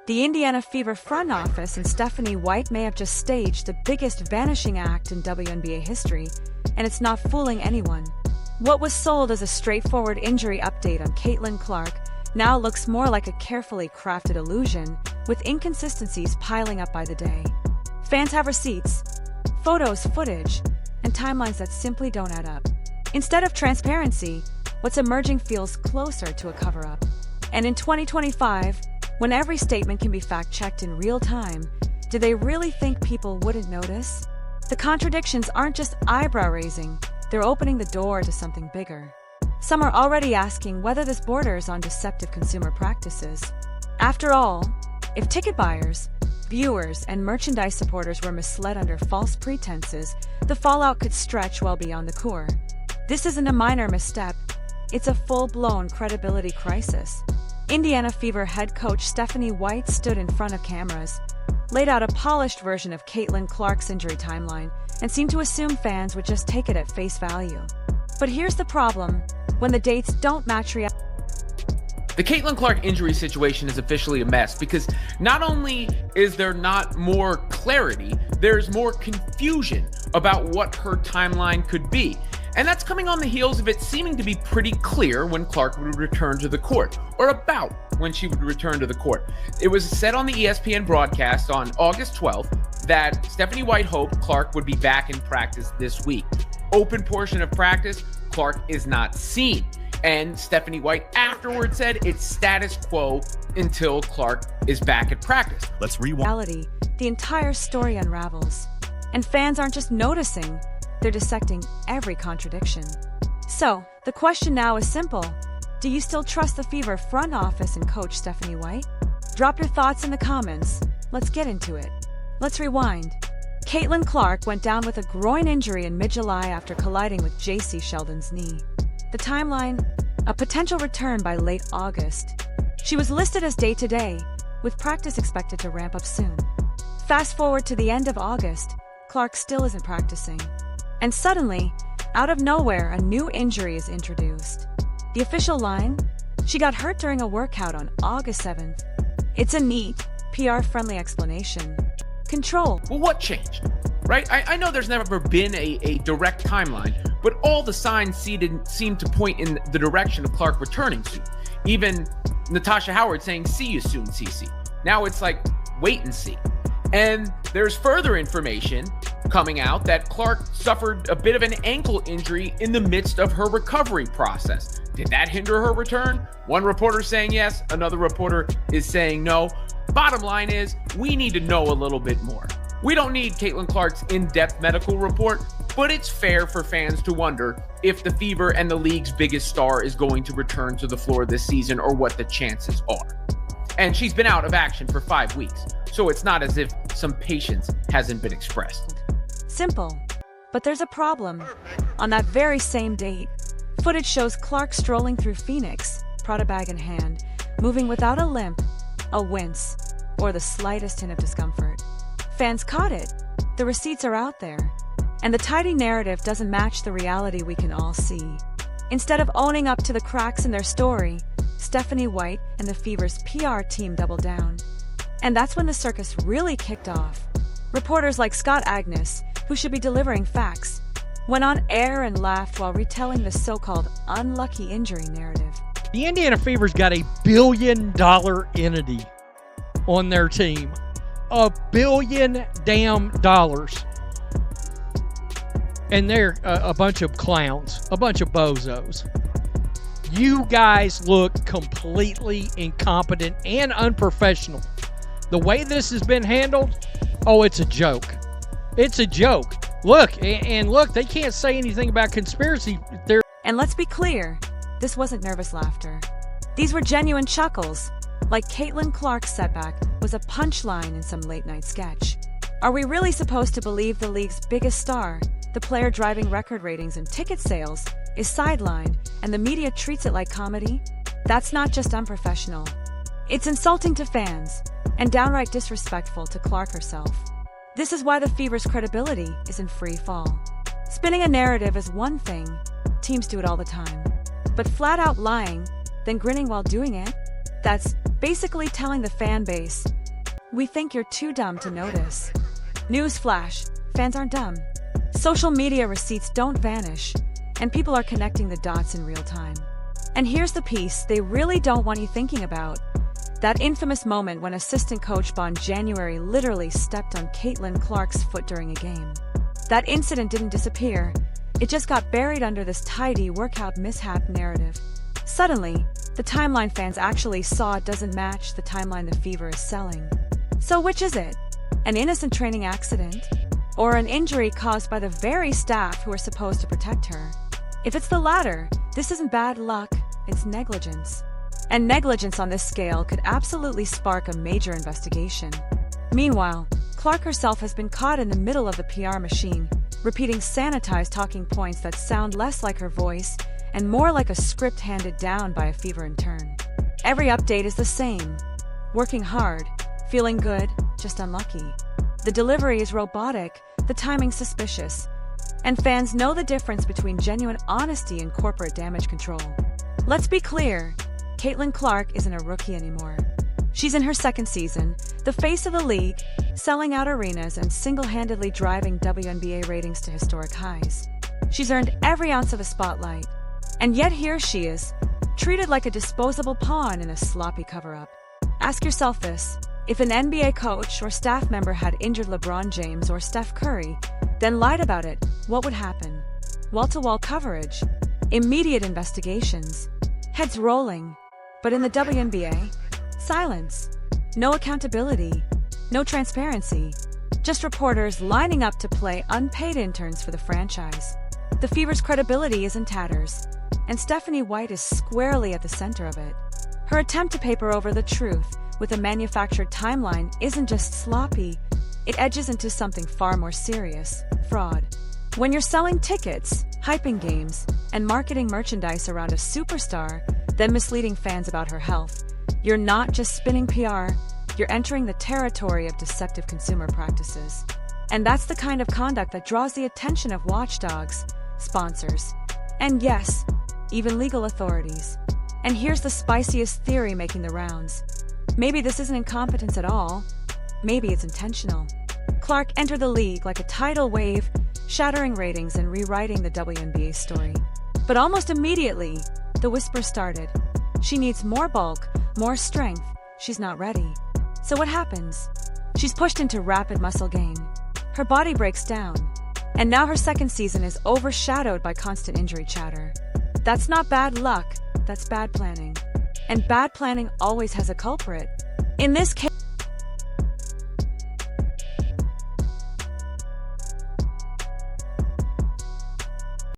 The Indiana Fever front office and Stephanie White may have just staged the biggest vanishing act in WNBA history, and it's not fooling anyone. What was sold as a straightforward injury update on Caitlin Clark now looks more like a carefully crafted illusion, with inconsistencies piling up by the day. Fans have receipts, photos, footage, and timelines that simply don't add up. Instead of transparency, what's emerging feels closer to a cover-up. And in 2025, when every statement can be fact-checked in real time, do they really think people wouldn't notice? The contradictions aren't just eyebrow-raising, they're opening the door to something bigger. Some are already asking whether this borders on deceptive consumer practices. After all, if ticket buyers, viewers, and merchandise supporters were misled under false pretenses, the fallout could stretch well beyond the core. This isn't a minor misstep, it's a full-blown credibility crisis. Indiana Fever head coach Stephanie White stood in front of cameras, laid out a polished version of Caitlin Clark's injury timeline, and seemed to assume fans would just take it at face value. But here's the problem: when the dates don't match reality. The Caitlin Clark injury situation is officially a mess because not only is there not more clarity, there's more confusion about what her timeline could be. And that's coming on the heels of it seeming to be pretty clear when Clark would return to the court, or about when she would return to the court. It was said on the ESPN broadcast on August 12th that Stephanie White hoped Clark would be back in practice this week. Open portion of practice, Clark is not seen. And Stephanie White afterwards said it's status quo until Clark is back at practice. Let's rewind. The entire story unravels. And fans aren't just noticing, they're dissecting every contradiction. So, the question now is simple. Do you still trust the Fever front office and coach Stephanie White? Drop your thoughts in the comments. Let's get into it. Let's rewind. Caitlin Clark went down with a groin injury in mid-July after colliding with J.C. Sheldon's knee. The timeline? A potential return by late August. She was listed as day-to-day, with practice expected to ramp up soon. Fast forward to the end of August, Clark still isn't practicing. And suddenly, out of nowhere, a new injury is introduced. The official line? She got hurt during a workout on August 7th. It's a neat, PR-friendly explanation. Control. Well, what changed? Right? I know there's never been a direct timeline, but all the signs seem to point in the direction of Clark returning soon. Even Natasha Howard saying, "See you soon, Cece." Now it's like, wait and see. And there's further information coming out that Clark suffered a bit of an ankle injury in the midst of her recovery process. Did that hinder her return? One reporter saying yes, another reporter is saying no. Bottom line is, we need to know a little bit more. We don't need Caitlin Clark's in-depth medical report, but it's fair for fans to wonder if the Fever and the league's biggest star is going to return to the floor this season, or what the chances are. And she's been out of action for 5 weeks, so it's not as if some patience hasn't been expressed. Simple. But there's a problem. On that very same date, footage shows Clark strolling through Phoenix, Prada bag in hand, moving without a limp, a wince, or the slightest hint of discomfort. Fans caught it. The receipts are out there. And the tidy narrative doesn't match the reality we can all see. Instead of owning up to the cracks in their story, Stephanie White and the Fever's PR team doubled down. And that's when the circus really kicked off. Reporters like Scott Agnes, who should be delivering facts, went on air and laughed while retelling the so-called unlucky injury narrative. The Indiana Fever's got $1 billion entity on their team. $1 billion damn dollars. And they're a bunch of clowns, a bunch of bozos. You guys look completely incompetent and unprofessional. The way this has been handled, oh, it's a joke. It's a joke. Look, and look, they can't say anything about conspiracy. And let's be clear, this wasn't nervous laughter. These were genuine chuckles, like Caitlin Clark's setback was a punchline in some late-night sketch. Are we really supposed to believe the league's biggest star, the player driving record ratings and ticket sales, is sidelined and the media treats it like comedy? That's not just unprofessional. It's insulting to fans and downright disrespectful to Clark herself. This is why the Fever's credibility is in free fall. Spinning a narrative is one thing. Teams do it all the time. But flat out lying, then grinning while doing it, that's basically telling the fan base, "We think you're too dumb to notice." Newsflash, fans aren't dumb. Social media receipts don't vanish, and people are connecting the dots in real time. And here's the piece they really don't want you thinking about. That infamous moment when assistant coach Bon January literally stepped on Caitlin Clark's foot during a game. That incident didn't disappear. It just got buried under this tidy workout mishap narrative. Suddenly, the timeline fans actually saw it doesn't match the timeline the Fever is selling. So which is it? An innocent training accident? Or an injury caused by the very staff who are supposed to protect her? If it's the latter, this isn't bad luck, it's negligence. And negligence on this scale could absolutely spark a major investigation. Meanwhile, Clark herself has been caught in the middle of the PR machine, repeating sanitized talking points that sound less like her voice and more like a script handed down by a Fever intern. Every update is the same. Working hard, feeling good, just unlucky. The delivery is robotic, the timing suspicious, and fans know the difference between genuine honesty and corporate damage control. Let's be clear, Caitlin Clark isn't a rookie anymore. She's in her second season, the face of the league, selling out arenas and single-handedly driving WNBA ratings to historic highs. She's earned every ounce of a spotlight. And yet here she is, treated like a disposable pawn in a sloppy cover-up. Ask yourself this: if an NBA coach or staff member had injured LeBron James or Steph Curry, then lied about it, what would happen? Wall-to-wall coverage, immediate investigations, heads rolling. But in the WNBA, silence. No accountability, no transparency. Just reporters lining up to play unpaid interns for the franchise. The Fever's credibility is in tatters, and Stephanie White is squarely at the center of it. Her attempt to paper over the truth with a manufactured timeline isn't just sloppy, it edges into something far more serious: fraud. When you're selling tickets, hyping games, and marketing merchandise around a superstar, then misleading fans about her health, you're not just spinning PR, you're entering the territory of deceptive consumer practices. And that's the kind of conduct that draws the attention of watchdogs, sponsors, and yes, even legal authorities. And here's the spiciest theory making the rounds. Maybe this isn't incompetence at all. Maybe it's intentional. Clark entered the league like a tidal wave, shattering ratings and rewriting the WNBA story. But almost immediately, the whisper started. She needs more bulk, more strength. She's not ready. So what happens? She's pushed into rapid muscle gain. Her body breaks down. And now her second season is overshadowed by constant injury chatter. That's not bad luck, that's bad planning. And bad planning always has a culprit. In this case,